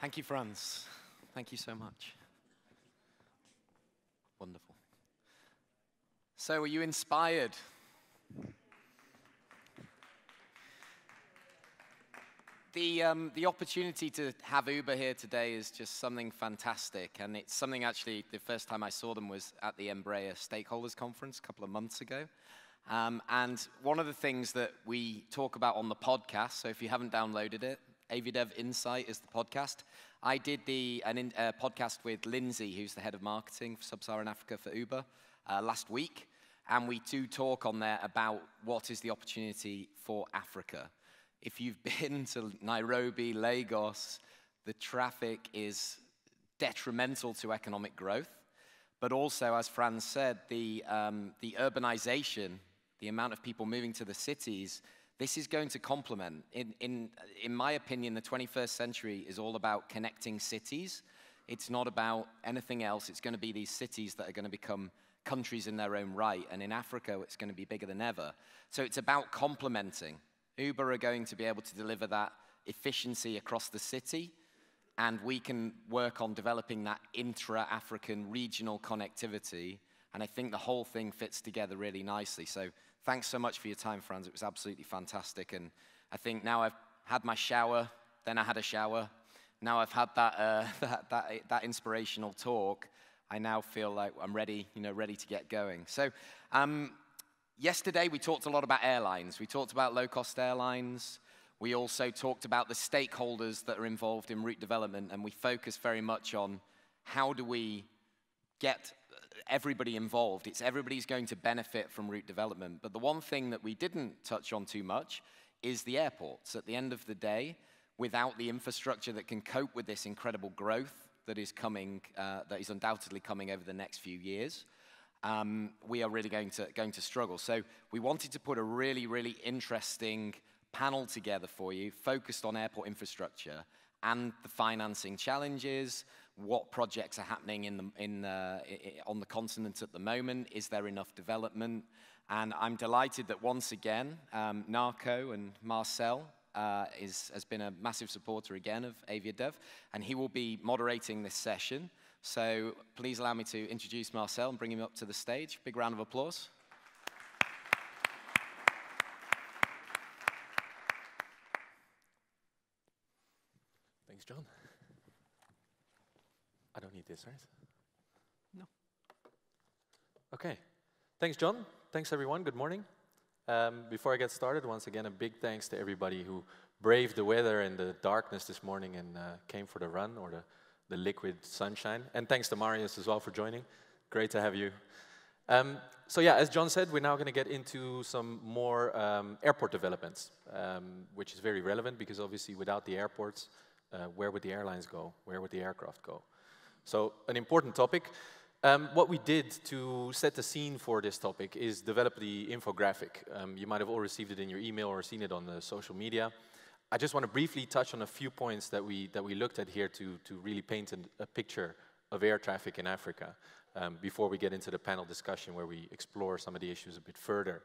Thank you, Franz. Thank you so much. Wonderful. So, are you inspired? The opportunity to have Uber here today is just something fantastic, and it's something actually, the first time I saw them was at the Embraer Stakeholders Conference a couple of months ago. And one of the things that we talk about on the podcast, so if you haven't downloaded it, AviaDev Insight is the podcast. I did a podcast with Lindsay, who's the head of marketing for Sub-Saharan Africa for Uber, last week. And we do talk on there about what is the opportunity for Africa. If you've been to Nairobi, Lagos, the traffic is detrimental to economic growth. But also, as Franz said, the urbanization, the amount of people moving to the cities, this is going to complement. In my opinion, the 21st century is all about connecting cities. It's not about anything else. It's going to be these cities that are going to become countries in their own right. And in Africa, it's going to be bigger than ever. So it's about complementing. Uber are going to be able to deliver that efficiency across the city, and we can work on developing that intra-African regional connectivity. And I think the whole thing fits together really nicely. So thanks so much for your time, Franz. It was absolutely fantastic. And I think now I've had my shower, then I had a shower. Now I've had that inspirational talk. I now feel like I'm ready, ready to get going. So yesterday we talked a lot about airlines. We talked about low-cost airlines. We also talked about the stakeholders that are involved in route development, and we focused very much on how do we get everybody involved. It's everybody's going to benefit from route development. But the one thing that we didn't touch on too much is the airports. At the end of the day, without the infrastructure that can cope with this incredible growth that is coming, that is undoubtedly coming over the next few years, we are really going to struggle. So we wanted to put a really, really interesting panel together for you, focused on airport infrastructure and the financing challenges, what projects are happening on the continent at the moment, is there enough development? And I'm delighted that once again, NACO and Marcel has been a massive supporter again of AviaDev, and he will be moderating this session. So please allow me to introduce Marcel and bring him up to the stage. Big round of applause. Thanks, John. I don't need this, right? No. Okay. Thanks, John. Thanks, everyone. Good morning. Before I get started, once again, a big thanks to everybody who braved the weather and the darkness this morning and came for the run, or the liquid sunshine. And thanks to Marius as well for joining. Great to have you. So yeah, as John said, we're now going to get into some more airport developments, which is very relevant because obviously without the airports, where would the airlines go? Where would the aircraft go? So an important topic. What we did to set the scene for this topic is develop the infographic. You might have all received it in your email or seen it on the social media. I just want to briefly touch on a few points that we looked at here to really paint a picture of air traffic in Africa before we get into the panel discussion where we explore some of the issues a bit further.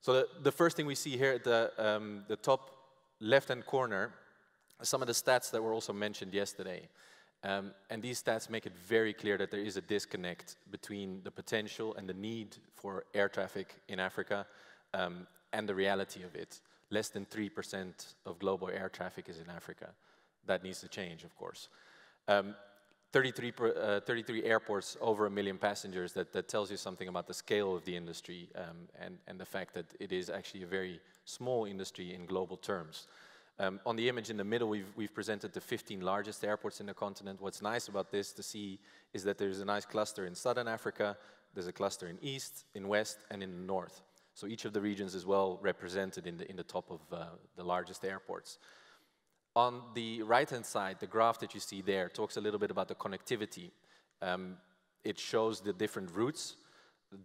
So the first thing we see here at the top left-hand corner are some of the stats that were also mentioned yesterday. And these stats make it very clear that there is a disconnect between the potential and the need for air traffic in Africa and the reality of it. Less than 3% of global air traffic is in Africa. That needs to change, of course. 33 airports, over 1 million passengers. That tells you something about the scale of the industry and the fact that it is actually a very small industry in global terms. On the image in the middle, we've presented the 15 largest airports in the continent. What's nice about this to see is that there's a nice cluster in Southern Africa, there's a cluster in East, in West, and in the North. So each of the regions is well represented in the top of the largest airports. On the right-hand side, the graph that you see there talks a little bit about the connectivity. It shows the different routes,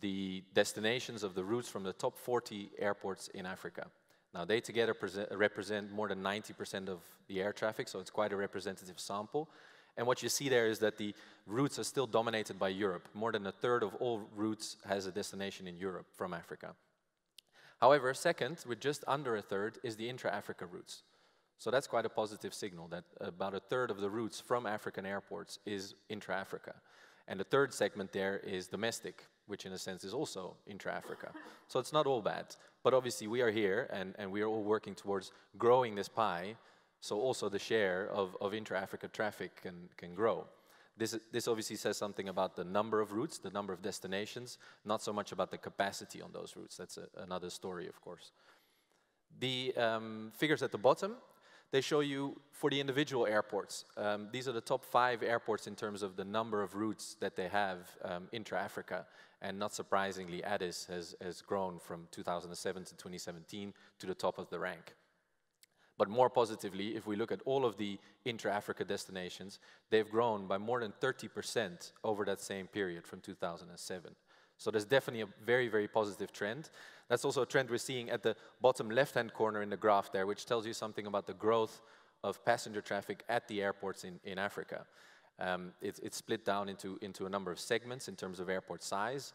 the destinations of the routes from the top 40 airports in Africa. Now, they together represent more than 90% of the air traffic, so it's quite a representative sample. And what you see there is that the routes are still dominated by Europe. More than a third of all routes has a destination in Europe from Africa. However, second, with just under a third, is the intra-Africa routes. So that's quite a positive signal that about a third of the routes from African airports is intra-Africa. And the third segment there is domestic, which in a sense is also intra-Africa. So it's not all bad. But obviously we are here and we are all working towards growing this pie, so also the share of intra-Africa traffic can grow. This obviously says something about the number of routes, the number of destinations, not so much about the capacity on those routes. That's another story, of course. The figures at the bottom, they show you for the individual airports. These are the top 5 airports in terms of the number of routes that they have intra-Africa. And not surprisingly, Addis has grown from 2007 to 2017 to the top of the rank. But more positively, if we look at all of the intra-Africa destinations, they've grown by more than 30% over that same period from 2007. So there's definitely a very, very positive trend. That's also a trend we're seeing at the bottom left-hand corner in the graph there, which tells you something about the growth of passenger traffic at the airports in Africa. It's split down into a number of segments in terms of airport size.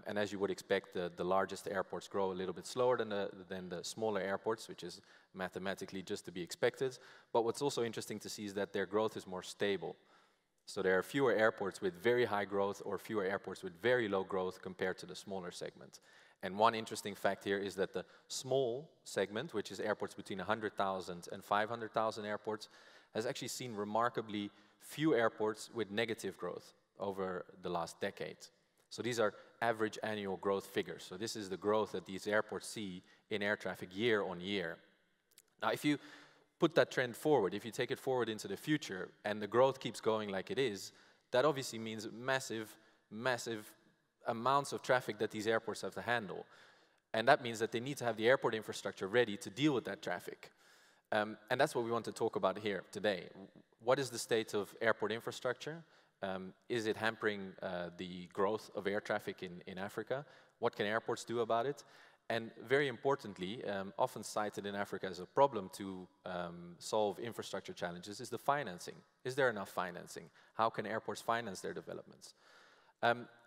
And as you would expect, the largest airports grow a little bit slower than the smaller airports, which is mathematically just to be expected. But what's also interesting to see is that their growth is more stable. So there are fewer airports with very high growth or fewer airports with very low growth compared to the smaller segment. And one interesting fact here is that the small segment, which is airports between 100,000 and 500,000 airports, has actually seen remarkably few airports with negative growth over the last decade. So these are average annual growth figures. So this is the growth that these airports see in air traffic year on year. Now, if you put that trend forward, if you take it forward into the future, and the growth keeps going like it is, that obviously means massive, massive amounts of traffic that these airports have to handle. And that means that they need to have the airport infrastructure ready to deal with that traffic. And that's what we want to talk about here today. What is the state of airport infrastructure? Is it hampering the growth of air traffic in Africa? What can airports do about it? And very importantly, often cited in Africa as a problem to solve infrastructure challenges is the financing. Is there enough financing? How can airports finance their developments?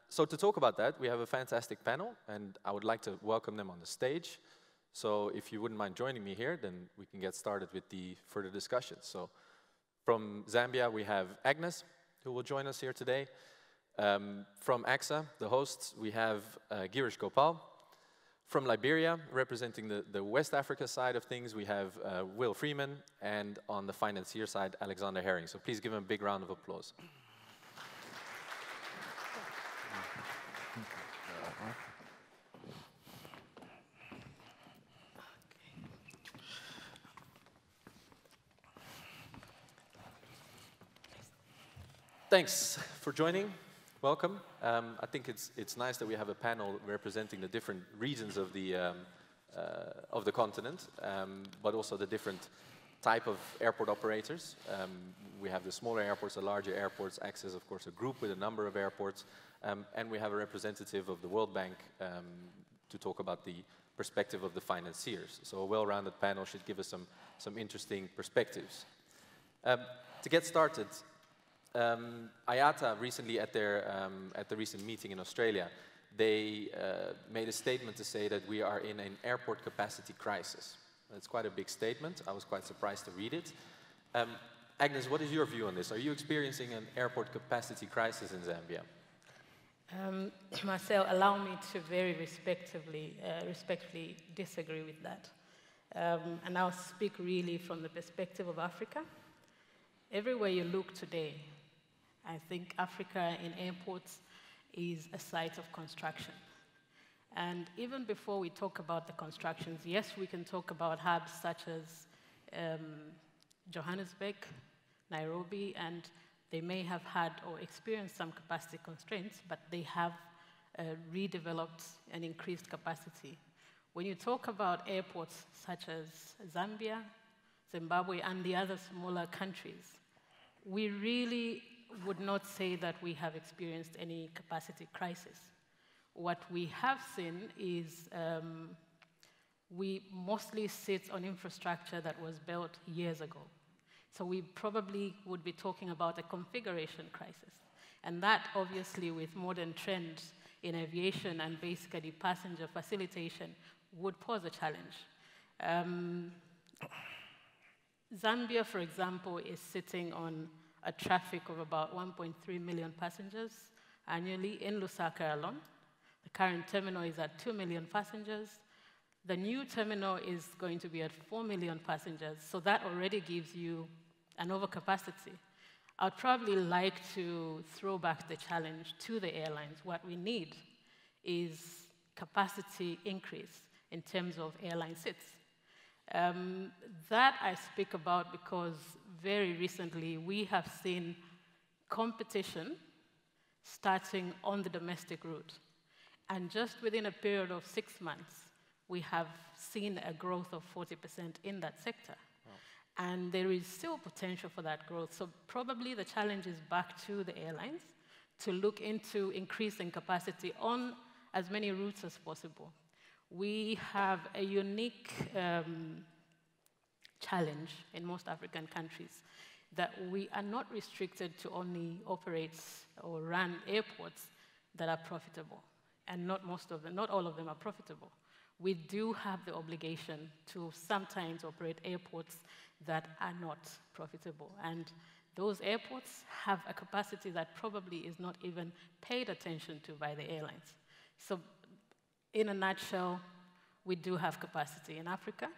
So to talk about that, we have a fantastic panel, and I would like to welcome them on the stage. So if you wouldn't mind joining me here, then we can get started with the further discussions. So from Zambia, we have Agness, who will join us here today. From ACSA, the hosts, we have Girish Gopal. From Liberia, representing the West Africa side of things, we have Will Freeman, and on the financier side, Alexander Herring. So please give him a big round of applause. Thanks for joining. Welcome. I think it's nice that we have a panel representing the different regions of the continent, but also the different type of airport operators. We have the smaller airports, the larger airports. ACSA is, of course, a group with a number of airports, and we have a representative of the World Bank to talk about the perspective of the financiers. So a well-rounded panel should give us some interesting perspectives. To get started. IATA recently at the recent meeting in Australia, they made a statement to say that we are in an airport capacity crisis. It's quite a big statement. I was quite surprised to read it. Agness, what is your view on this? Are you experiencing an airport capacity crisis in Zambia? Marcel, allow me to very respectfully disagree with that. And I'll speak really from the perspective of Africa. Everywhere you look today, I think Africa in airports is a site of construction. And even before we talk about the constructions, yes, we can talk about hubs such as Johannesburg, Nairobi, and they may have had or experienced some capacity constraints, but they have redeveloped and increased capacity. When you talk about airports such as Zambia, Zimbabwe, and the other smaller countries, we really would not say that we have experienced any capacity crisis. What we have seen is we mostly sit on infrastructure that was built years ago. So we probably would be talking about a configuration crisis. And that, obviously, with modern trends in aviation and basically passenger facilitation, would pose a challenge. Zambia, for example, is sitting on a traffic of about 1.3 million passengers annually in Lusaka alone. The current terminal is at 2 million passengers. The new terminal is going to be at 4 million passengers, so that already gives you an overcapacity. I'd probably like to throw back the challenge to the airlines. What we need is capacity increase in terms of airline seats. That I speak about because very recently we have seen competition starting on the domestic route. And just within a period of 6 months, we have seen a growth of 40% in that sector. Wow. And there is still potential for that growth. So probably the challenge is back to the airlines to look into increasing capacity on as many routes as possible. We have a unique challenge in most African countries that we are not restricted to only operate or run airports that are profitable. And not all of them are profitable. We do have the obligation to sometimes operate airports that are not profitable. And those airports have a capacity that probably is not even paid attention to by the airlines. So in a nutshell, we do have capacity in Africa.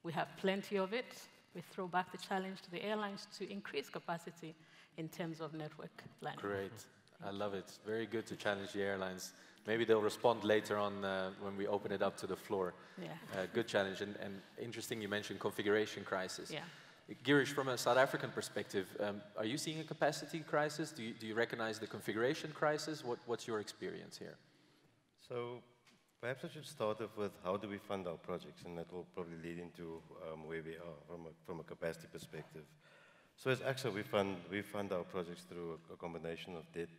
We have plenty of it. We throw back the challenge to the airlines to increase capacity in terms of network planning. Great. I love it. Very good to challenge the airlines. Maybe they'll respond later on when we open it up to the floor. Yeah. Good challenge. And interesting you mentioned configuration crisis. Yeah. Girish, from a South African perspective, are you seeing a capacity crisis? Do you recognize the configuration crisis? What's your experience here? So perhaps I should start off with how do we fund our projects, and that will probably lead into where we are from a capacity perspective. So as ACSA, we fund our projects through a combination of debt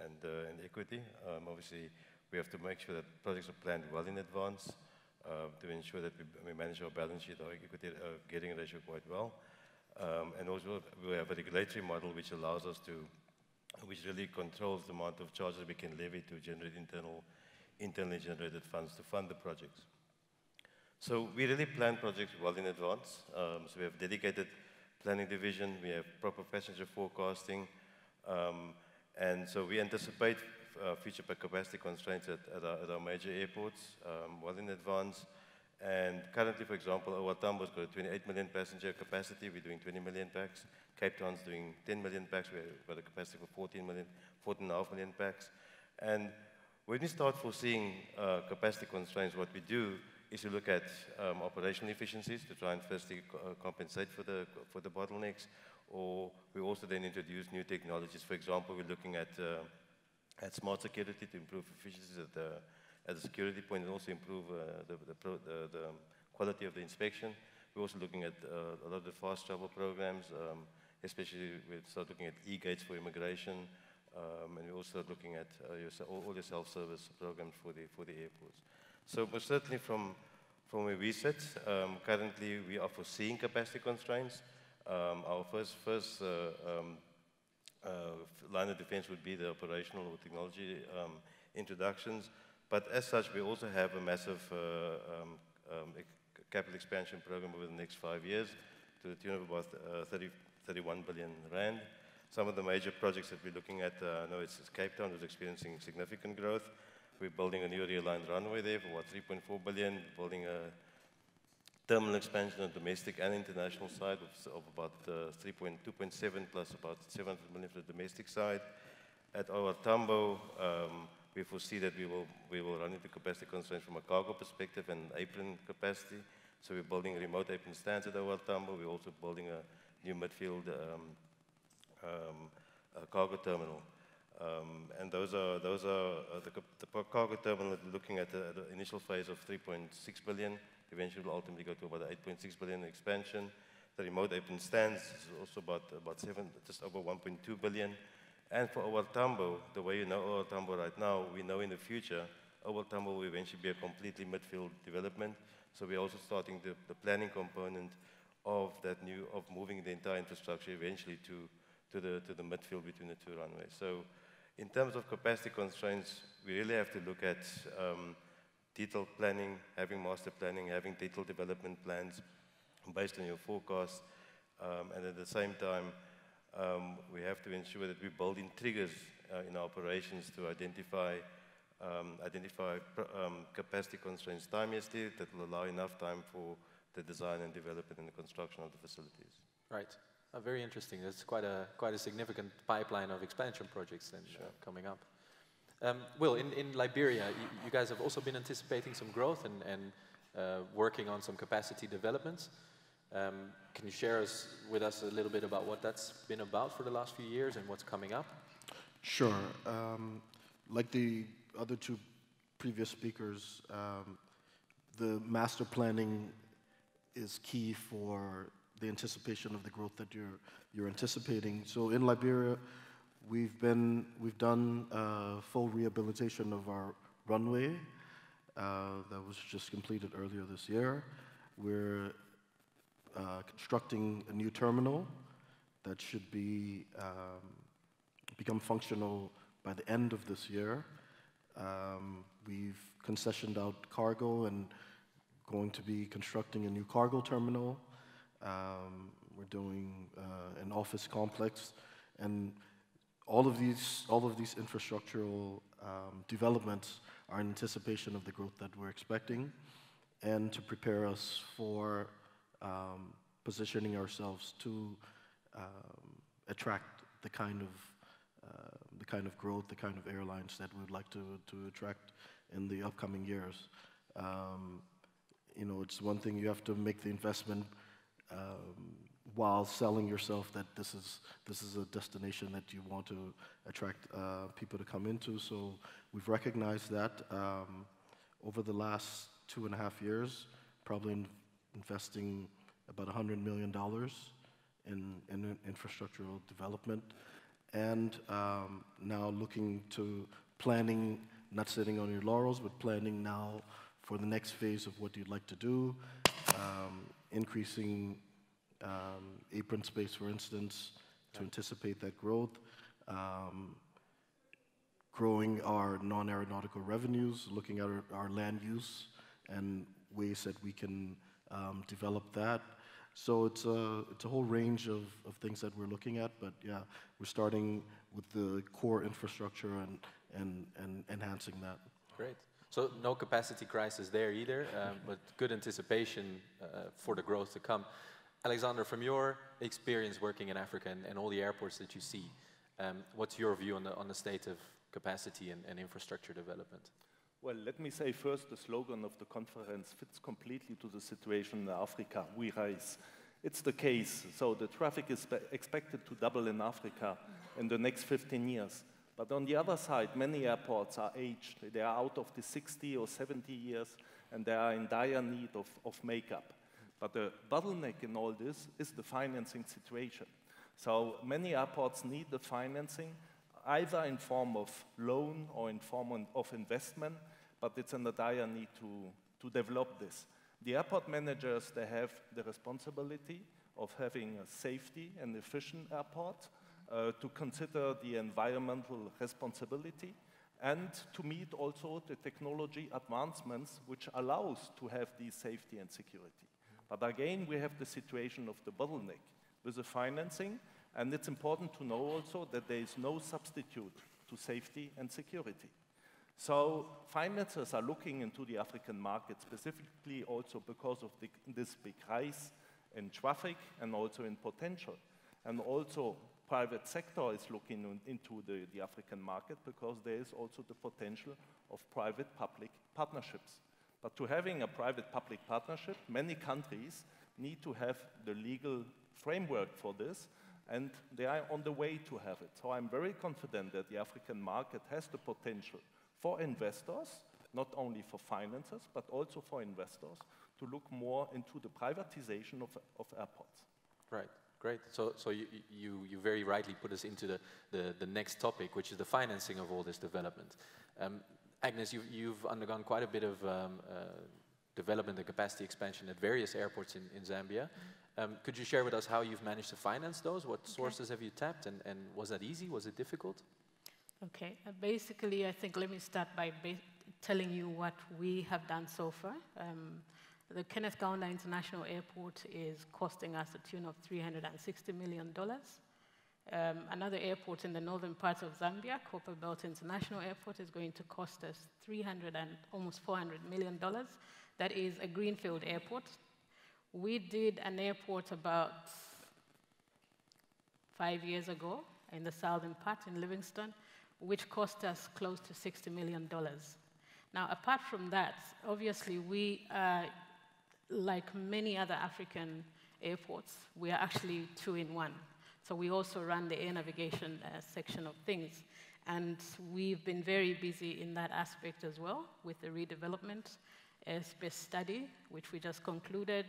and equity. Obviously, we have to make sure that projects are planned well in advance to ensure that we manage our balance sheet, our equity gearing ratio quite well. And also, we have a regulatory model which allows us to, which really controls the amount of charges we can levy to generate internally generated funds to fund the projects. So we really plan projects well in advance. So we have dedicated planning division, we have proper passenger forecasting, and so we anticipate future capacity constraints at our major airports well in advance. And currently, for example, our Tambo's got a 28 million passenger capacity. We're doing 20 million pax. Cape Town's doing 10 million pax. We've got a capacity for 14.5 million pax. And when we start foreseeing capacity constraints, what we do is to look at operational efficiencies to try and firstly compensate for the bottlenecks, or we also then introduce new technologies. For example, we're looking at smart security to improve efficiencies at the security point and also improve the quality of the inspection. We're also looking at a lot of the fast travel programs, especially we start looking at e-gates for immigration, and we're also looking at all the self-service programs for the airports. So most certainly from where we sit, currently we are foreseeing capacity constraints. Our first line of defense would be the operational or technology introductions. But as such, we also have a massive capital expansion program over the next 5 years to the tune of about 31 billion rand. Some of the major projects that we're looking at, I know it's Cape Town is experiencing significant growth. We're building a new realigned runway there for about 3.4 billion, building a terminal expansion on domestic and international side of about 2.7 plus about 700 million for the domestic side. At our Tambo, we foresee that we will run into capacity constraints from a cargo perspective and apron capacity. So we're building remote apron stands at our Tambo. We're also building a new midfield cargo terminal. And those are the cargo terminal looking at the initial phase of 3.6 billion. Eventually will ultimately go to about 8.6 billion expansion. The remote apron stands is also about just over 1.2 billion. And for our Tambo, the way you know our Tambo right now, we know in the future, our Tambo will eventually be a completely midfield development. So we're also starting the planning component of moving the entire infrastructure eventually to the midfield between the two runways. So in terms of capacity constraints, we really have to look at detailed planning, having master planning, having detailed development plans, based on your forecast. And at the same time, we have to ensure that we build in triggers in our operations to identify capacity constraints timeously that will allow enough time for the design and development and the construction of the facilities. Right. Very interesting. That's quite a significant pipeline of expansion projects then coming up. Will, in Liberia, you guys have also been anticipating some growth and working on some capacity developments. Can you share with us a little bit about what that's been about for the last few years and what's coming up? Sure. Like the other two previous speakers, the master planning is key for the anticipation of the growth that you're anticipating. So in Liberia, we've done full rehabilitation of our runway that was just completed earlier this year. We're constructing a new terminal that should be become functional by the end of this year. We've concessioned out cargo and going to be constructing a new cargo terminal. We're doing an office complex, and all of these infrastructural developments are in anticipation of the growth that we're expecting, and to prepare us for positioning ourselves to attract the kind of growth, the kind of airlines that we would like to attract in the upcoming years. You know, it's one thing you have to make the investment while selling yourself that this is a destination that you want to attract people to come into. So we've recognized that over the last 2.5 years, probably investing about $100 million in infrastructural development, and now looking to planning, not sitting on your laurels, but planning now for the next phase of what you'd like to do, increasing apron space, for instance, to anticipate that growth, growing our non-aeronautical revenues, looking at our land use and ways that we can develop that. So it's a whole range of things that we're looking at, but yeah, we're starting with the core infrastructure and enhancing that. Great. So no capacity crisis there either, but good anticipation for the growth to come. Alexander, from your experience working in Africa and all the airports that you see, what's your view on the state of capacity and infrastructure development? Well, let me say first, the slogan of the conference fits completely to the situation in Africa. We rise. It's the case. So the traffic is expected to double in Africa in the next 15 years. But on the other side, many airports are aged. They are out of the 60 or 70 years, and they are in dire need of makeup. But the bottleneck in all this is the financing situation. So many airports need the financing, either in form of loan or in form of investment, but it's in the dire need to develop this. The airport managers, they have the responsibility of having a safety and efficient airport, to consider the environmental responsibility, and to meet also the technology advancements which allows to have these safety and security. But again, we have the situation of the bottleneck with the financing, and it's important to know also that there is no substitute to safety and security. So financiers are looking into the African market specifically also because of this big rise in traffic and also in potential. And also private sector is looking into the African market because there is also the potential of private-public partnerships. But to having a private-public partnership, many countries need to have the legal framework for this, and they are on the way to have it. So I'm very confident that the African market has the potential for investors, not only for financiers, but also for investors, to look more into the privatization of airports. Right, great. So you very rightly put us into the next topic, which is the financing of all this development. Agness, you've undergone quite a bit of development and capacity expansion at various airports in Zambia. Could you share with us how you've managed to finance those? What sources have you tapped, and was that easy? Was it difficult? Okay, basically, I think let me start by telling you what we have done so far. The Kenneth Kaunda International Airport is costing us a tune of $360 million. Another airport in the northern part of Zambia, Copper Belt International Airport, is going to cost us almost $400 million. That is a greenfield airport. We did an airport about 5 years ago in the southern part in Livingstone, which cost us close to $60 million. Now, apart from that, obviously we are, like many other African airports, we are actually two-in-one. So we also run the air navigation section of things. And we've been very busy in that aspect as well with the redevelopment, airspace study, which we just concluded,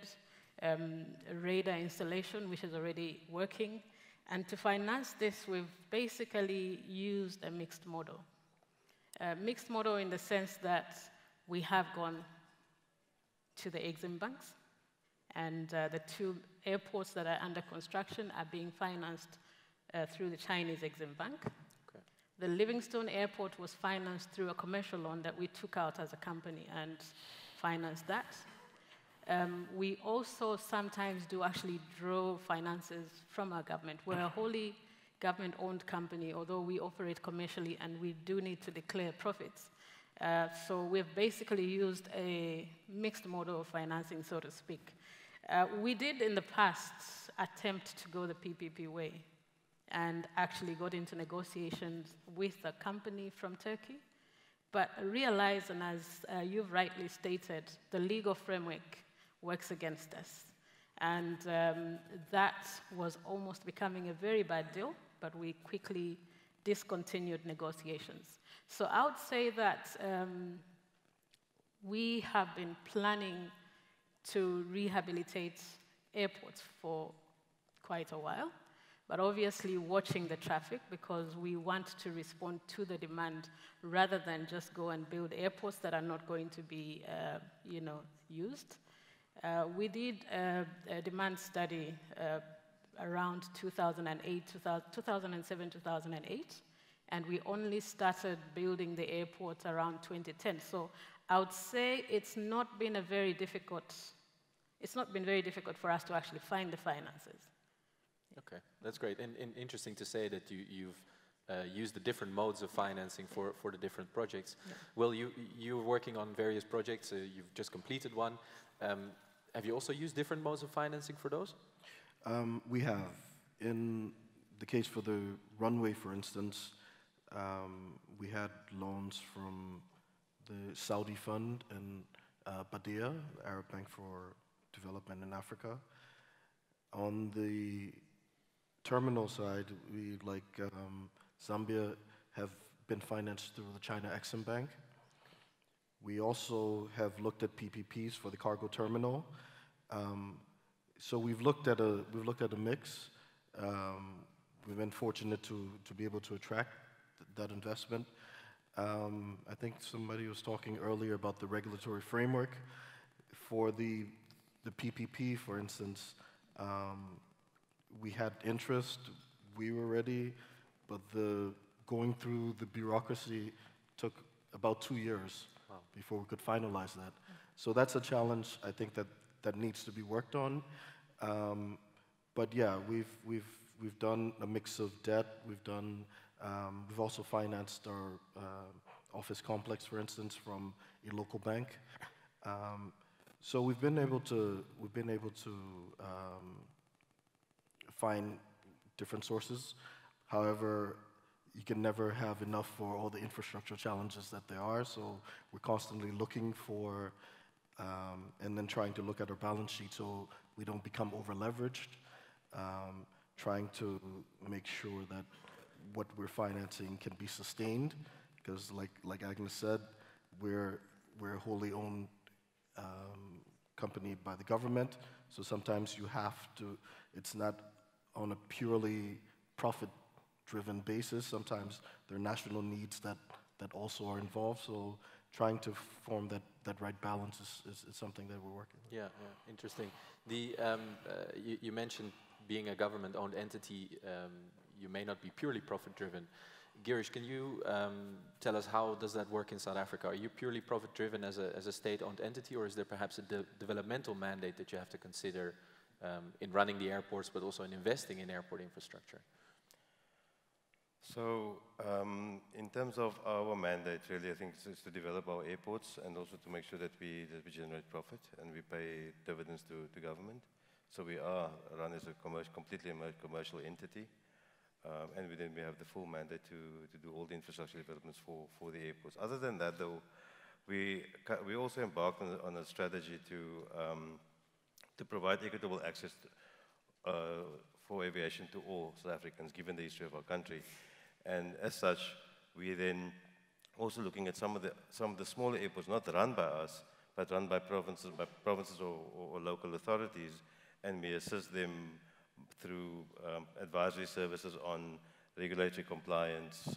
radar installation, which is already working. And to finance this, we've basically used a mixed model. A mixed model in the sense that we have gone to the Exim banks, and the two airports that are under construction are being financed through the Chinese Exim Bank. Okay. The Livingstone Airport was financed through a commercial loan that we took out as a company and financed that. We also sometimes do actually draw finances from our government. We're a wholly government-owned company, although we operate commercially and we do need to declare profits. So we've basically used a mixed model of financing, so to speak. We did in the past attempt to go the PPP way and actually got into negotiations with a company from Turkey, but realized, and as you've rightly stated, the legal framework works against us. And that was almost becoming a very bad deal, but we quickly discontinued negotiations. So I would say that we have been planning to rehabilitate airports for quite a while, but obviously watching the traffic because we want to respond to the demand rather than just go and build airports that are not going to be used. We did a demand study around 2007, 2008, and we only started building the airport around 2010. So I would say it's not been very difficult for us to actually find the finances. Okay, that's great. And interesting to say that you've used the different modes of financing for the different projects. Yeah. Well, you're working on various projects. You've just completed one. Have you also used different modes of financing for those? We have. In the case for the runway, for instance, we had loans from the Saudi fund and Badia, the Arab Bank for Development in Africa. On the terminal side, we, like Zambia, have been financed through the China Exim Bank. We also have looked at PPPs for the cargo terminal. So we've looked at a mix. We've been fortunate to be able to attract that investment. I think somebody was talking earlier about the regulatory framework. For the PPP, for instance, we had interest, we were ready, but going through the bureaucracy took about 2 years before we could finalize that. So that's a challenge, I think, that needs to be worked on. But yeah, we've done a mix of debt. We've also financed our office complex, for instance, from a local bank. So we've been able to find different sources. However, you can never have enough for all the infrastructure challenges that there are. So we're constantly looking for, and then trying to look at our balance sheet so we don't become over-leveraged, trying to make sure that what we're financing can be sustained, because like Agness said, we're a wholly owned company by the government, so sometimes you have to, it's not on a purely profit-driven basis. Sometimes there are national needs that also are involved, so trying to form that right balance is something that we're working with. Yeah, interesting. You mentioned being a government-owned entity, you may not be purely profit-driven. Girish, can you tell us how does that work in South Africa? Are you purely profit-driven as a state-owned entity, or is there perhaps a developmental mandate that you have to consider in running the airports, but also in investing in airport infrastructure? So, in terms of our mandate, really, I think it's to develop our airports and also to make sure that we generate profit and we pay dividends to government. So we are run as a completely commercial entity, and then we have the full mandate to do all the infrastructure developments for the airports. Other than that, though, we also embarked on a strategy to provide equitable access for aviation to all South Africans, given the history of our country. And as such, we then also looking at some of the smaller airports, not run by us, but run by provinces or local authorities, and we assist them through advisory services on regulatory compliance,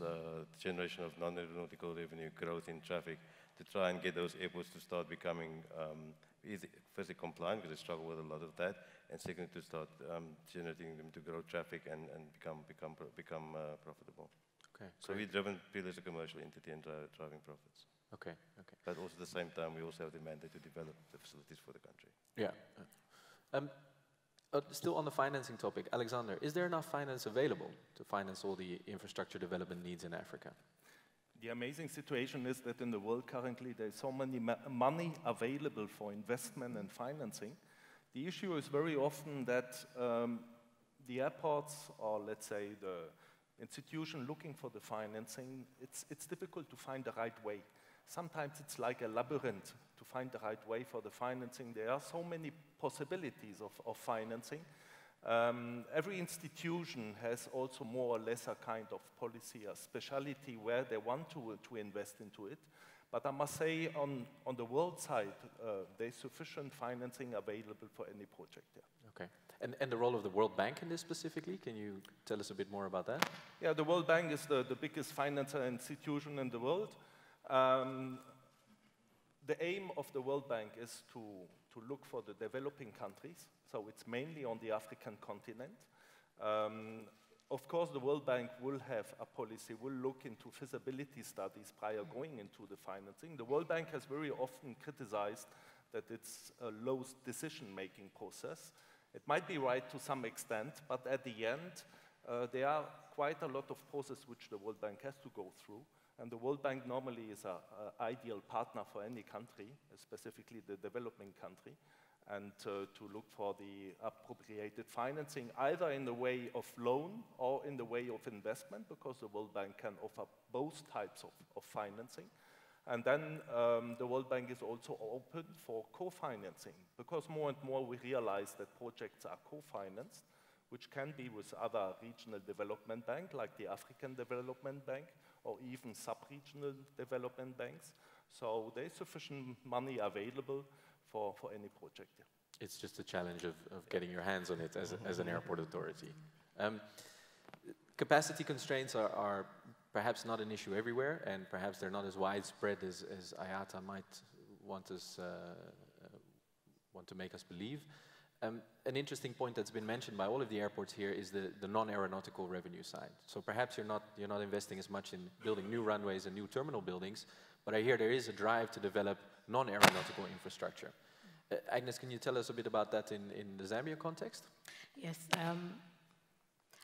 generation of non-aeronautical revenue, growth in traffic, to try and get those airports to start becoming firstly compliant, because they struggle with a lot of that, and second, to start generating them to grow traffic and become profitable. Okay. So we're driven purely as a commercial entity and driving profits. Okay. Okay. But also at the same time, we also have the mandate to develop the facilities for the country. Yeah. Still on the financing topic, Alexander, is there enough finance available to finance all the infrastructure development needs in Africa? The amazing situation is that in the world currently there's so many money available for investment and financing. The issue is very often that the airports, or let's say the institution looking for the financing, it's difficult to find the right way. Sometimes it's like a labyrinth to find the right way for the financing. There are so many possibilities of financing. Every institution has also more or less a kind of policy, a speciality where they want to invest into it. But I must say, on the world side, there's sufficient financing available for any project there. Okay. And the role of the World Bank in this specifically, can you tell us a bit more about that? Yeah, the World Bank is the biggest financial institution in the world. The aim of the World Bank is to look for the developing countries, so it's mainly on the African continent. Of course, the World Bank will have a policy, will look into feasibility studies prior going into the financing. The World Bank has very often criticized that it's a low decision-making process. It might be right to some extent, but at the end, there are quite a lot of processes which the World Bank has to go through. And the World Bank normally is an ideal partner for any country, specifically the developing country, and to look for the appropriated financing, either in the way of loan or in the way of investment, because the World Bank can offer both types of financing. And then the World Bank is also open for co-financing, because more and more we realize that projects are co-financed, which can be with other regional development banks, like the African Development Bank, or even sub-regional development banks. So there's sufficient money available for any project. Yeah. It's just a challenge of getting your hands on it as an airport authority. Capacity constraints are perhaps not an issue everywhere, and perhaps they're not as widespread as IATA might want to make us believe. An interesting point that's been mentioned by all of the airports here is the non-aeronautical revenue side. So perhaps you're not investing as much in building new runways and new terminal buildings, but I hear there is a drive to develop non-aeronautical infrastructure. Agness, can you tell us a bit about that in the Zambia context? Yes,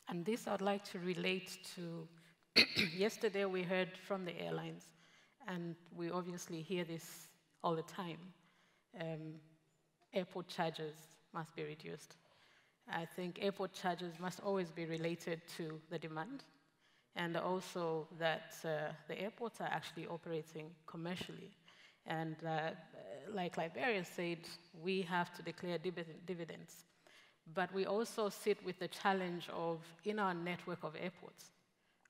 and this I'd like to relate to yesterday we heard from the airlines, and we obviously hear this all the time. Airport charges must be reduced. I think airport charges must always be related to the demand, and also that the airports are actually operating commercially. And like Liberia said, we have to declare dividends. But we also sit with the challenge of, in our network of airports,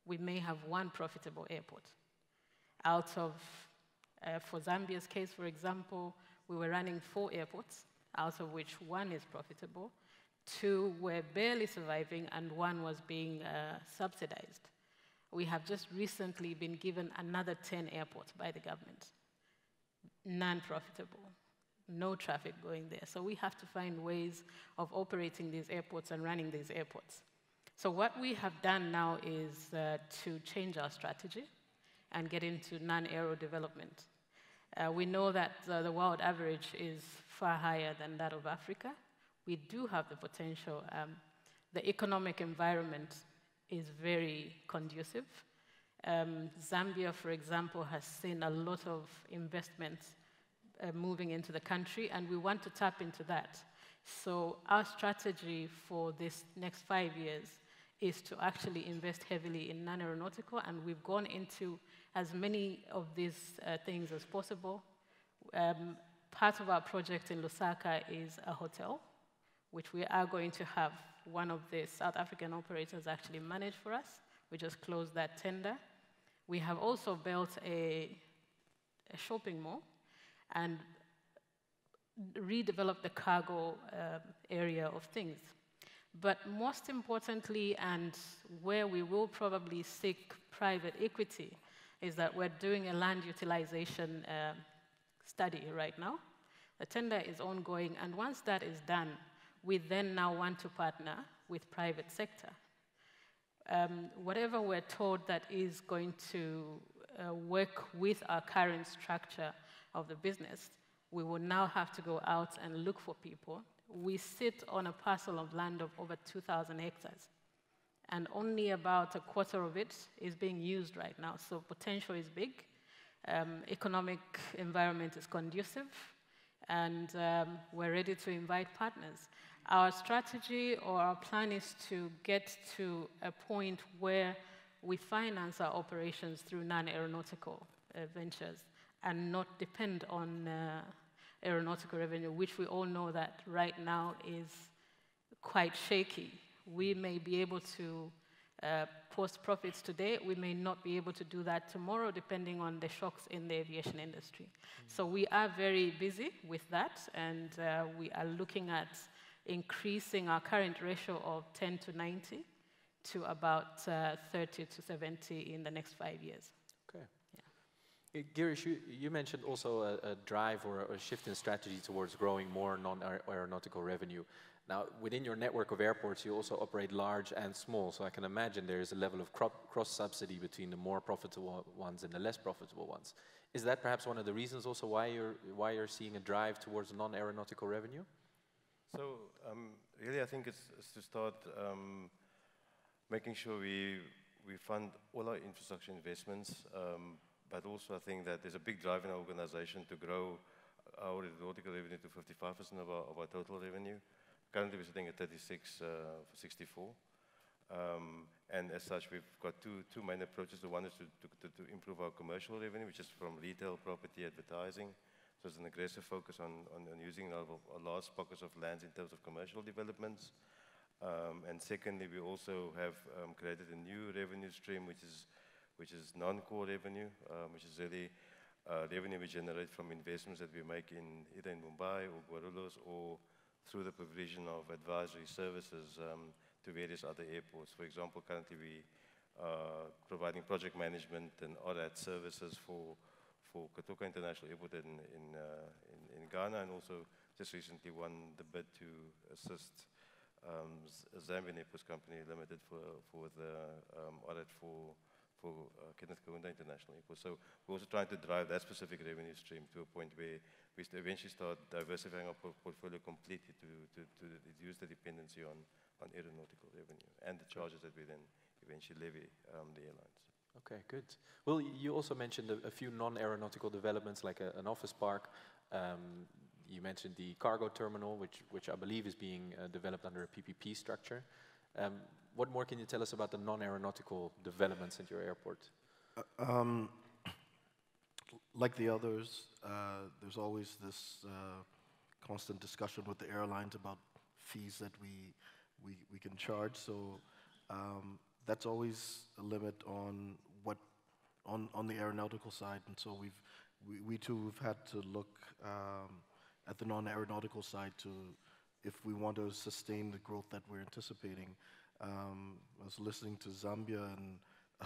we may have one profitable airport. Out of, for Zambia's case, for example, we were running 4 airports, out of which 1 is profitable, 2 were barely surviving, and 1 was being subsidized. We have just recently been given another 10 airports by the government. Non-profitable, no traffic going there. So we have to find ways of operating these airports and running these airports. So what we have done now is to change our strategy and get into non-aero development. We know that the world average is far higher than that of Africa. We do have the potential. The economic environment is very conducive. Zambia, for example, has seen a lot of investments moving into the country, and we want to tap into that. So our strategy for this next 5 years is to actually invest heavily in non-aeronautical, and we've gone into as many of these things as possible. Part of our project in Lusaka is a hotel, which we are going to have one of the South African operators actually manage for us. We just closed that tender. We have also built a shopping mall and redeveloped the cargo area of things. But most importantly, and where we will probably seek private equity, is that we're doing a land utilization study right now. The tender is ongoing, and once that is done, we then now want to partner with private sector. Whatever we're told that is going to work with our current structure of the business, we will now have to go out and look for people. We sit on a parcel of land of over 2,000 hectares, and only about a quarter of it is being used right now, so potential is big. Economic environment is conducive, and we're ready to invite partners. Our strategy or our plan is to get to a point where we finance our operations through non-aeronautical ventures and not depend on aeronautical revenue, which we all know that right now is quite shaky. We may be able to post profits today. We may not be able to do that tomorrow, depending on the shocks in the aviation industry. So we are very busy with that, and we are looking at increasing our current ratio of 10 to 90 to about 30 to 70 in the next 5 years. Okay. Yeah. Girish, you mentioned also a drive or a shift in strategy towards growing more non-aeronautical revenue. Now, within your network of airports, you also operate large and small, so I can imagine there is a level of cross-subsidy between the more profitable ones and the less profitable ones. Is that perhaps one of the reasons also why you're seeing a drive towards non-aeronautical revenue? So really, I think it's to start making sure we fund all our infrastructure investments, but also I think that there's a big drive in our organization to grow our aeronautical revenue to 55% of our total revenue. Currently, we're sitting at 36 for 64. And as such, we've got two main approaches. The one is to improve our commercial revenue, which is from retail, property, advertising. So it's an aggressive focus on using our large pockets of lands in terms of commercial developments. And secondly, we also have created a new revenue stream, which is non-core revenue, which is really revenue we generate from investments that we make in either in Mumbai or Guarulhos or through the provision of advisory services to various other airports. For example, currently we are providing project management and AviaDev services for Kotoka International Airport in Ghana, and also just recently won the bid to assist Zambian Airports Company Limited for the audit for Kenneth Kaunda International Airport. So we're also trying to drive that specific revenue stream to a point where we eventually start diversifying our portfolio completely to reduce the dependency on aeronautical revenue and the charges that we then eventually levy the airlines. Okay, good. Well, you also mentioned a few non-aeronautical developments like an office park. You mentioned the cargo terminal, which I believe is being developed under a PPP structure. What more can you tell us about the non-aeronautical developments at your airport? Like the others, there's always this constant discussion with the airlines about fees that we can charge. So that's always a limit on what on the aeronautical side, and so we too have had to look at the non-aeronautical side to if we want to sustain the growth that we're anticipating. I was listening to Zambia, and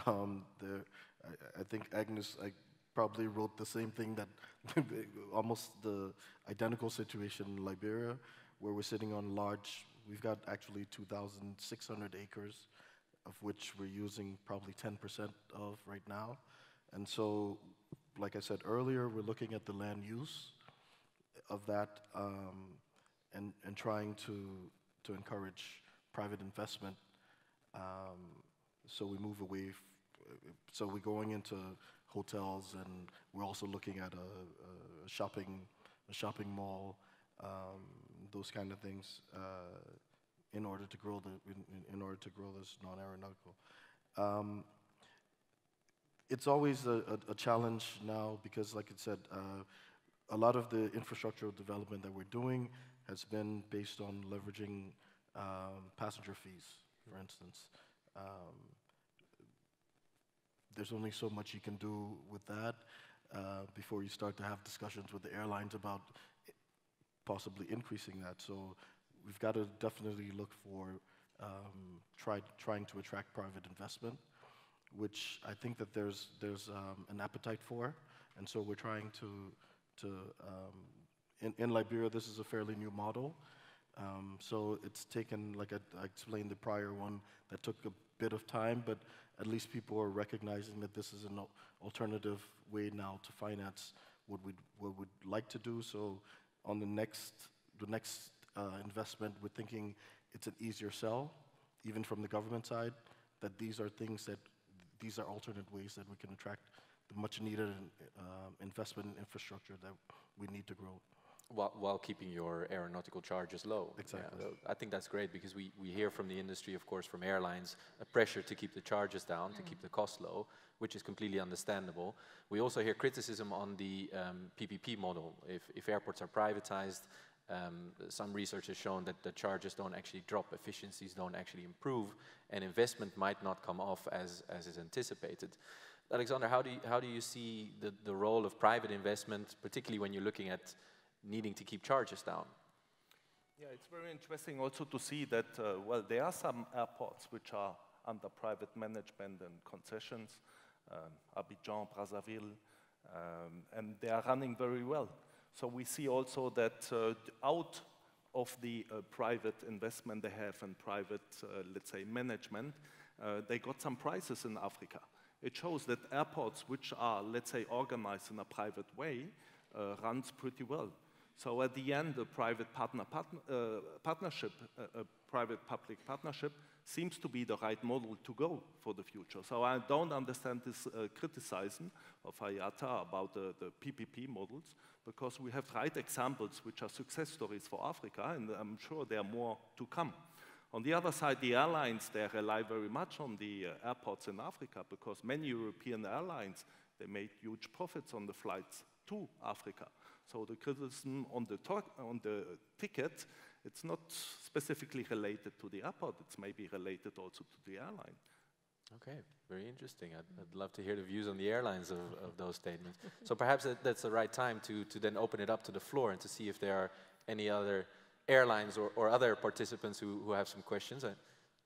I think Agness probably wrote the same thing, that almost the identical situation in Liberia, where we're sitting on large. We've got actually 2,600 acres of which we're using probably 10% of right now. And so, like I said earlier, we're looking at the land use of that and trying to encourage private investment. So we move away, so we're going into hotels, and we're also looking at a shopping mall, those kind of things, in order to grow this non-aeronautical. It's always a challenge now because, like I said, a lot of the infrastructural development that we're doing has been based on leveraging passenger fees, for instance. There's only so much you can do with that before you start to have discussions with the airlines about possibly increasing that. So we've got to definitely look for trying to attract private investment, which I think that there's an appetite for, and so we're trying to in Liberia, this is a fairly new model. So it's taken, like I explained the prior one, that took a bit of time, but at least people are recognizing that this is an alternative way now to finance what we'd like to do. So on the next investment, we're thinking it's an easier sell, even from the government side, that these are alternate ways that we can attract the much needed investment in infrastructure that we need to grow. While keeping your aeronautical charges low. Exactly. Yeah, I think that's great because we hear from the industry, of course, from airlines, a pressure to keep the charges down, to keep the cost low, which is completely understandable. We also hear criticism on the PPP model. If airports are privatized, some research has shown that the charges don't actually drop, efficiencies don't actually improve, and investment might not come off as is anticipated. Alexander, how do you see the role of private investment, particularly when you're looking at needing to keep charges down? Yeah, it's very interesting also to see that, well, there are some airports which are under private management and concessions, Abidjan, Brazzaville, and they are running very well. So we see also that out of the private investment they have and private, let's say, management, they got some prizes in Africa. It shows that airports which are, let's say, organized in a private way runs pretty well. So at the end, a private partnership, a private-public partnership seems to be the right model to go for the future. So I don't understand this criticism of IATA about the PPP models, because we have right examples which are success stories for Africa, and I'm sure there are more to come. On the other side, the airlines, they rely very much on the airports in Africa, because many European airlines, they made huge profits on the flights to Africa. So the criticism on the ticket, it's not specifically related to the airport, it's maybe related also to the airline. Okay, very interesting. I'd love to hear the views on the airlines of those statements. So perhaps that's the right time to then open it up to the floor and to see if there are any other airlines or other participants who have some questions. I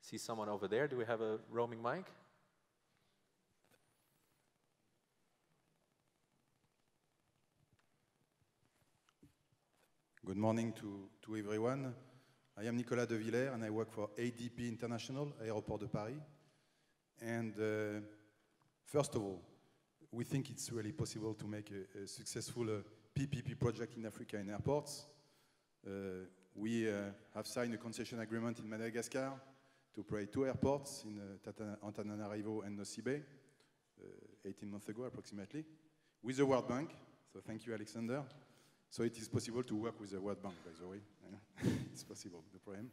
see someone over there. Do we have a roaming mic? Good morning to everyone. I am Nicolas de Villers and I work for ADP International, Aéroport de Paris. And first of all, we think it's really possible to make a successful PPP project in Africa in airports. We have signed a concession agreement in Madagascar to operate 2 airports in Antananarivo and Nosy Be, 18 months ago approximately, with the World Bank. So thank you, Alexander. So it is possible to work with the World Bank, by the way. It's possible, no problem.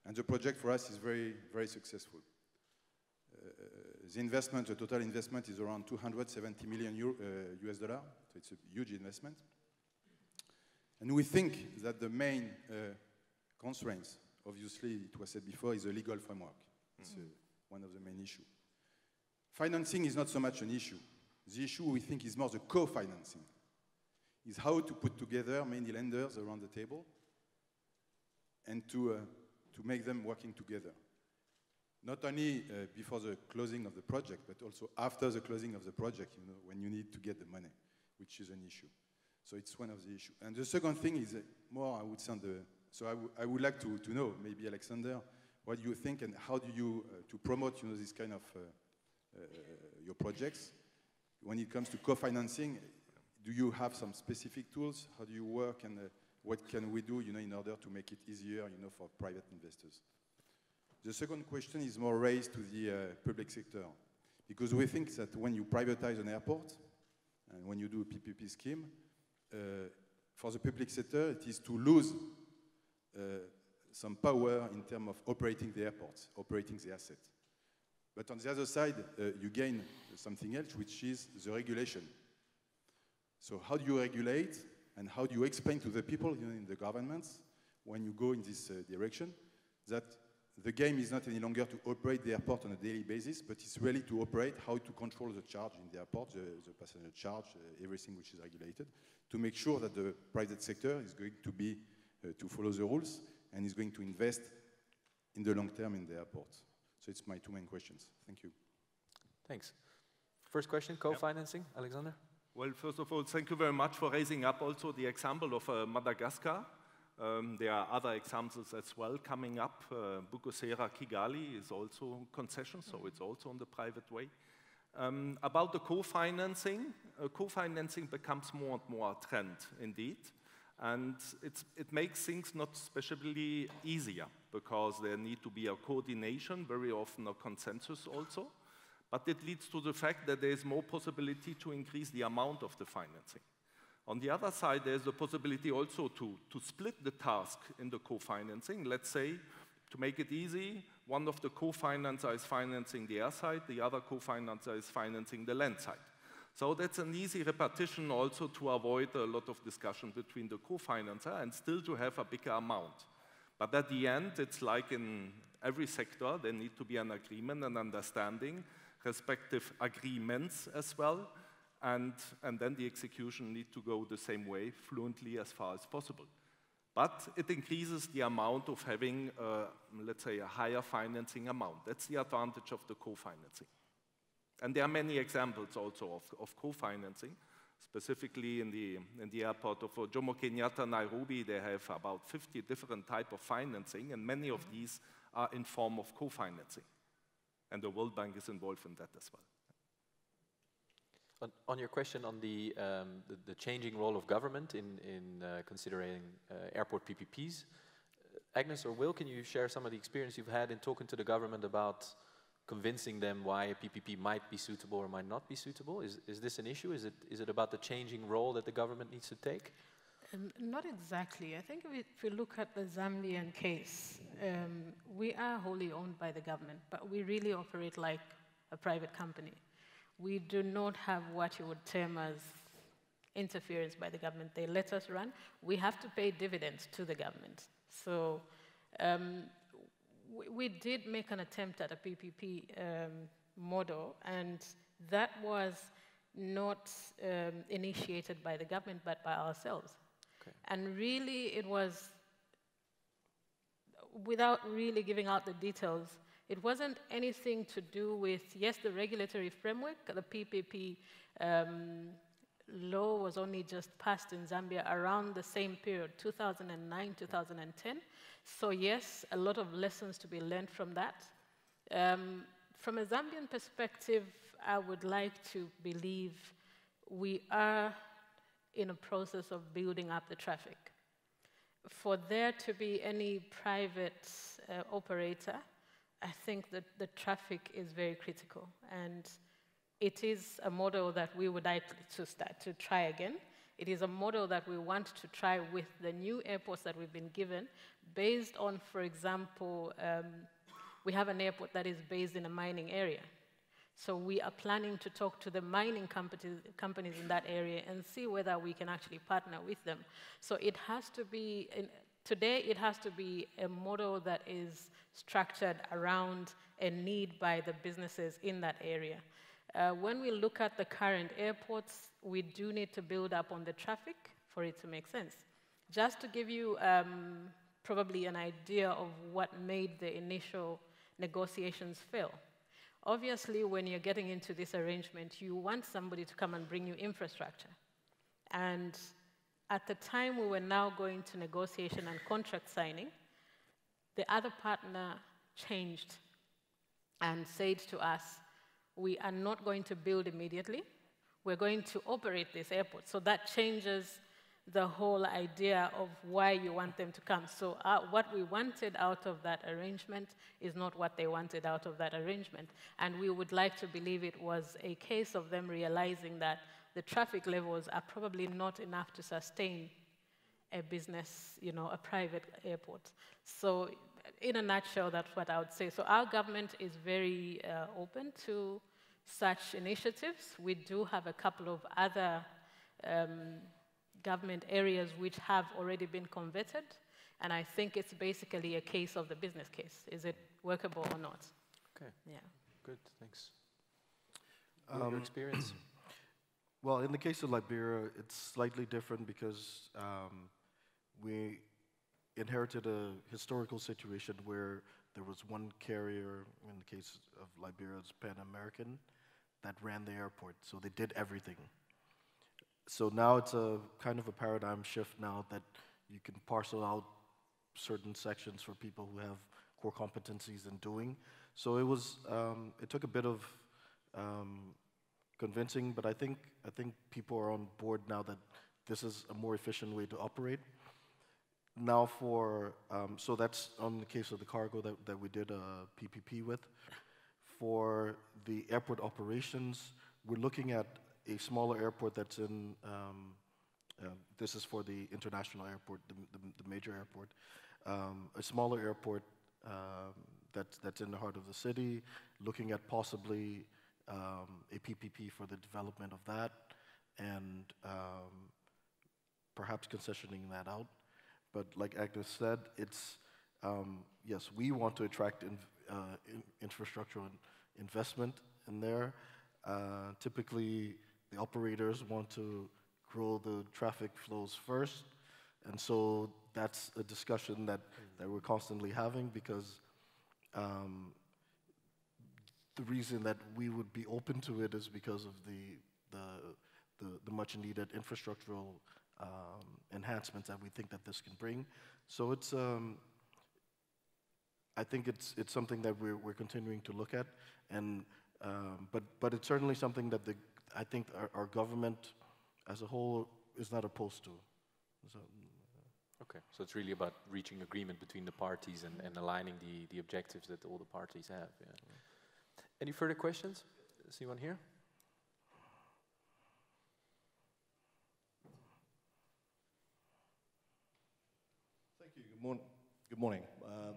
And the project for us is very, very successful. The total investment is around 270 million US dollars, so it's a huge investment. And we think that the main constraints, obviously, it was said before, is the legal framework. It's one of the main issues. Financing is not so much an issue. The issue, we think, is more the co-financing. Is how to put together many lenders around the table and to make them working together. Not only before the closing of the project, but also after the closing of the project, you know, when you need to get the money, which is an issue. So it's one of the issues. And the second thing is more, I would say, so I would like to know, maybe Alexander, What do you think, and how do you, to promote, this kind of your projects, when it comes to co-financing, do you have some specific tools? How do you work, and what can we do, in order to make it easier, for private investors? The second question is more raised to the public sector, because we think that when you privatize an airport, and when you do a PPP scheme, for the public sector, it is to lose some power in terms of operating the airports, operating the asset. But on the other side, you gain something else, which is the regulation. So how do you regulate, and how do you explain to the people in the governments, when you go in this direction, that the game is not any longer to operate the airport on a daily basis, but it's really to operate, how to control the charge in the airport, the passenger charge, everything which is regulated, to make sure that the private sector is going to be, to follow the rules, and is going to invest in the long term in the airport. So it's my two main questions. Thank you. Thanks. First question, co-financing, Alexander? Well, first of all, thank you very much for raising up also the example of Madagascar. There are other examples as well coming up. Bukosera Kigali is also concession, so it's also on the private way. About the co-financing, co-financing becomes more and more a trend indeed. And it makes things not especially easier, because there need to be a coordination, very often a consensus also. But it leads to the fact that there is more possibility to increase the amount of the financing. On the other side, there's the possibility also to split the task in the co-financing. Let's say, to make it easy, one of the co-financers is financing the air side, the other co-financer is financing the land side. So that's an easy repetition also to avoid a lot of discussion between the co-financer and still to have a bigger amount. But at the end, it's like in every sector, there need to be an agreement and understanding, respective agreements as well, and then the execution need to go the same way, fluently as far as possible. But it increases the amount of having, let's say, a higher financing amount. That's the advantage of the co-financing. And there are many examples also of co-financing. Specifically in the airport of Jomo Kenyatta, Nairobi, they have about 50 different types of financing, and many of these are in form of co-financing. And the World Bank is involved in that as well. On your question on the changing role of government in considering airport PPPs, Agness or Will, can you share some of the experience you've had in talking to the government about convincing them why a PPP might be suitable or might not be suitable? Is this an issue? Is it about the changing role that the government needs to take? Not exactly. I think if we look at the Zambian case, we are wholly owned by the government, but we really operate like a private company. We do not have what you would term as interference by the government. They let us run. We have to pay dividends to the government. So we did make an attempt at a PPP model, and that was not initiated by the government, but by ourselves. Okay. And really, it was, without really giving out the details, it wasn't anything to do with, yes, the regulatory framework. The PPP law was only just passed in Zambia around the same period, 2009, 2010. So yes, a lot of lessons to be learned from that. From a Zambian perspective, I would like to believe we are in a process of building up the traffic. For there to be any private operator, I think that the traffic is very critical, and it is a model that we would like to start to try again. It is a model that we want to try with the new airports that we've been given, based on, for example, we have an airport that is based in a mining area. So we are planning to talk to the mining companies in that area and see whether we can actually partner with them. So it has to be, today it has to be a model that is structured around a need by the businesses in that area. When we look at the current airports, we do need to build up on the traffic for it to make sense. Just to give you probably an idea of what made the initial negotiations fail. Obviously, when you're getting into this arrangement, you want somebody to come and bring you infrastructure. And at the time we were now going to negotiation and contract signing, the other partner changed and said to us, we are not going to build immediately, we're going to operate this airport. So that changes the whole idea of why you want them to come. So what we wanted out of that arrangement is not what they wanted out of that arrangement. And we would like to believe it was a case of them realizing that the traffic levels are probably not enough to sustain a business, a private airport. So in a nutshell, that's what I would say. So our government is very open to such initiatives. We do have a couple of other government areas which have already been converted, and I think it's basically a case of the business case. Is it workable or not? Okay. Yeah. Good, thanks. Your experience? Well, in the case of Liberia, it's slightly different because we inherited a historical situation where there was one carrier, in the case of Liberia, it's Pan American, that ran the airport, so they did everything. So now it's a kind of a paradigm shift now that you can parcel out certain sections for people who have core competencies in doing. So it was, it took a bit of convincing, but I think people are on board now that this is a more efficient way to operate. Now so that's on the case of the cargo that we did a PPP with. For the airport operations, we're looking at a smaller airport that's in, this is for the international airport, the major airport, a smaller airport that's in the heart of the city, looking at possibly a PPP for the development of that, and perhaps concessioning that out. But like Agness said, it's, yes, we want to attract infrastructural investment in there. Typically, the operators want to grow the traffic flows first, and so that's a discussion that we're constantly having, because the reason that we would be open to it is because of the much needed infrastructural enhancements that we think that this can bring. So it's, I think it's something that we're continuing to look at, and but it's certainly something that I think our government as a whole is not opposed to. So, okay, so it's really about reaching agreement between the parties and aligning the objectives that all the parties have. Yeah. Any further questions? Is anyone here? Thank you. Good morning. Good morning.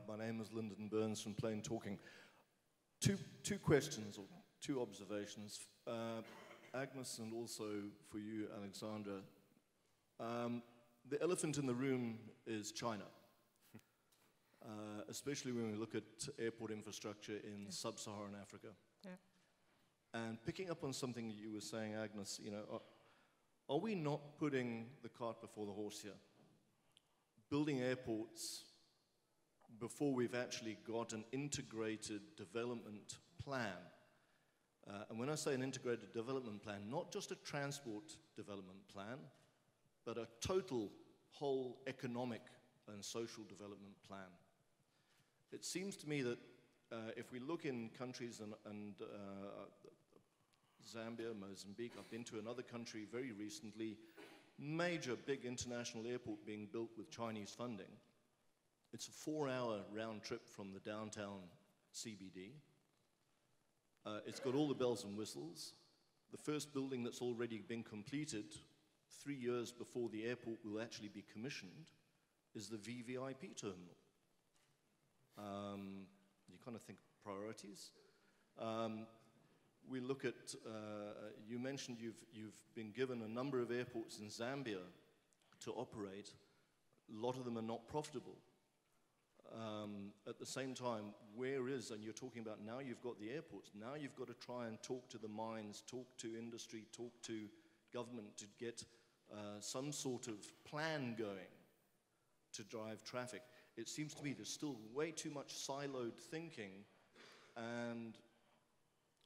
My name is Lyndon Burns from Plain Talking. Two questions or two observations. Agness, and also for you, Alexandra. The elephant in the room is China, especially when we look at airport infrastructure in sub-Saharan Africa. Yeah. And picking up on something you were saying, Agness, are we not putting the cart before the horse here? Building airports before we've actually got an integrated development plan. And when I say an integrated development plan, not just a transport development plan, but a total whole economic and social development plan. It seems to me that if we look in countries and Zambia, Mozambique, I've been to another country very recently, major big international airport being built with Chinese funding. It's a 4-hour round trip from the downtown CBD. It's got all the bells and whistles. The first building that's already been completed 3 years before the airport will actually be commissioned is the VVIP terminal. You kind of think priorities. We look at, you mentioned you've been given a number of airports in Zambia to operate. A lot of them are not profitable. At the same time, and you're talking about now you've got the airports, now you've got to try and talk to the mines, talk to industry, talk to government to get some sort of plan going to drive traffic. It seems to me there's still way too much siloed thinking, and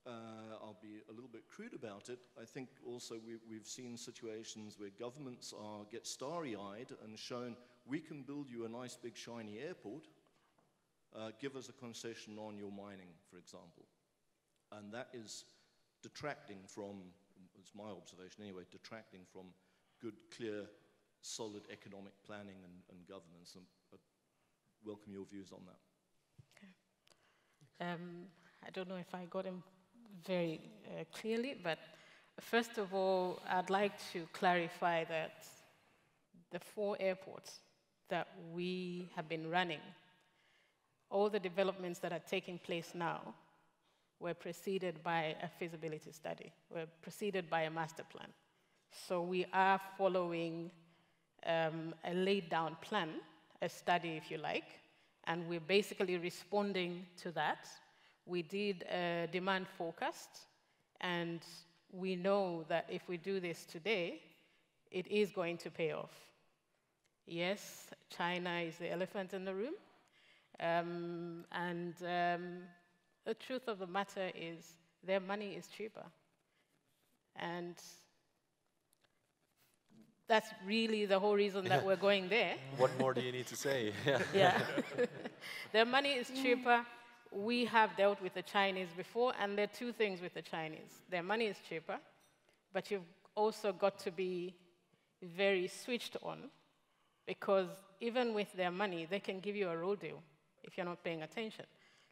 I'll be a little bit crude about it. I think also we've seen situations where governments get starry-eyed and shown, we can build you a nice big shiny airport, give us a concession on your mining, for example. And that is detracting from, it's my observation anyway, detracting from good, clear, solid economic planning and governance. And I welcome your views on that. Okay. I don't know if I got him very clearly, but first of all, I'd like to clarify that the 4 airports that we have been running, all the developments that are taking place now were preceded by a feasibility study, were preceded by a master plan. So we are following a laid down plan, a study if you like, and we're basically responding to that. We did a demand forecast, and we know that if we do this today, it is going to pay off. Yes, China is the elephant in the room, the truth of the matter is their money is cheaper. And that's really the whole reason that we're going there. What more do you need to say? Yeah. Their money is cheaper. We have dealt with the Chinese before, and there are 2 things with the Chinese. Their money is cheaper, but you've also got to be very switched on, because even with their money, they can give you a road deal if you're not paying attention.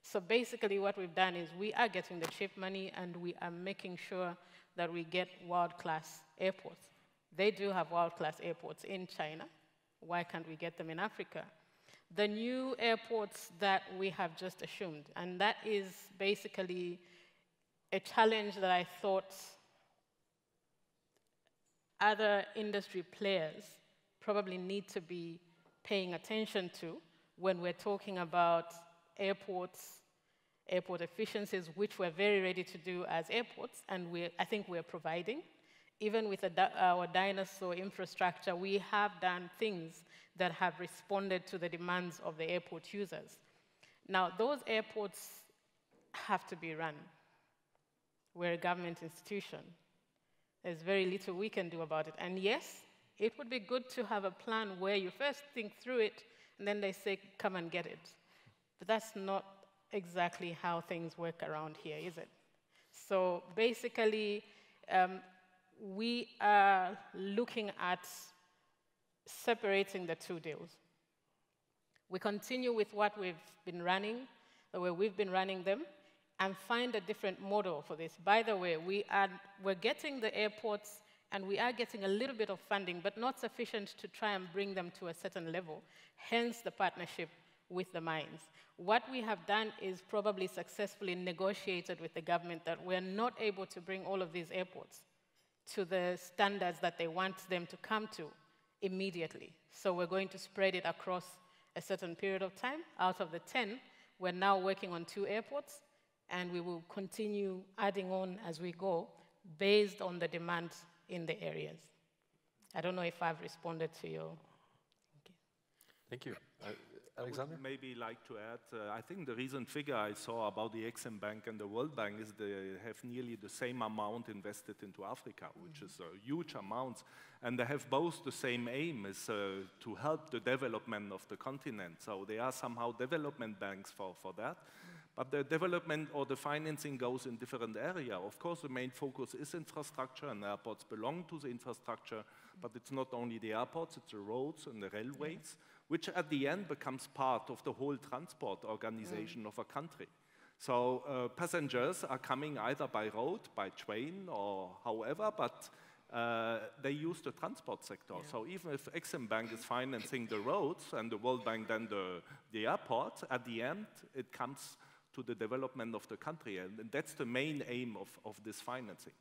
So basically what we've done is we are getting the cheap money, and we are making sure that we get world-class airports. They do have world-class airports in China. Why can't we get them in Africa? The new airports that we have just assumed, and that is basically a challenge that I thought other industry players probably need to be paying attention to when we're talking about airports, airport efficiencies, which we're very ready to do as airports, and I think we're providing. Even with our dinosaur infrastructure, we have done things that have responded to the demands of the airport users. Now, those airports have to be run. We're a government institution. There's very little we can do about it. And yes, it would be good to have a plan where you first think through it, and then they say, come and get it. But that's not exactly how things work around here, is it? So basically, we are looking at separating the 2 deals. We continue with what we've been running, the way we've been running them, and find a different model for this. By the way, we're getting the airports, and we are getting a little bit of funding, but not sufficient to try and bring them to a certain level, hence the partnership with the mines. What we have done is probably successfully negotiated with the government that we're not able to bring all of these airports to the standards that they want them to come to immediately. So we're going to spread it across a certain period of time. Out of the 10, we're now working on 2 airports, and we will continue adding on as we go based on the demand in the areas. I don't know if I've responded to your... Okay. Thank you. Alexander? I would maybe like to add, I think the recent figure I saw about the Exim Bank and the World Bank is they have nearly the same amount invested into Africa, which is a huge amount. And they have both the same aim, is to help the development of the continent. So they are somehow development banks for that. But the development or the financing goes in different areas. Of course, the main focus is infrastructure, and airports belong to the infrastructure. But it's not only the airports, it's the roads and the railways, which at the end becomes part of the whole transport organization of a country. So passengers are coming either by road, by train, or however, but they use the transport sector. Yeah. So even if Exim Bank is financing the roads and the World Bank then the airport, at the end it comes to the development of the country, and that's the main aim of this financing.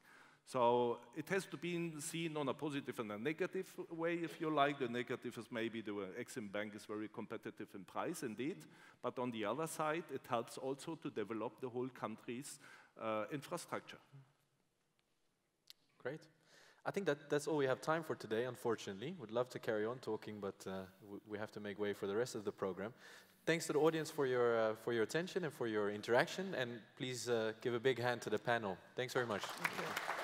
So it has to be seen on a positive and a negative way, if you like. The negative is maybe the Exim Bank is very competitive in price, indeed. But on the other side, it helps also to develop the whole country's infrastructure. Great. I think that's all we have time for today, unfortunately. We'd love to carry on talking, but we have to make way for the rest of the program. Thanks to the audience for your attention and for your interaction. And please give a big hand to the panel. Thanks very much. Thank you.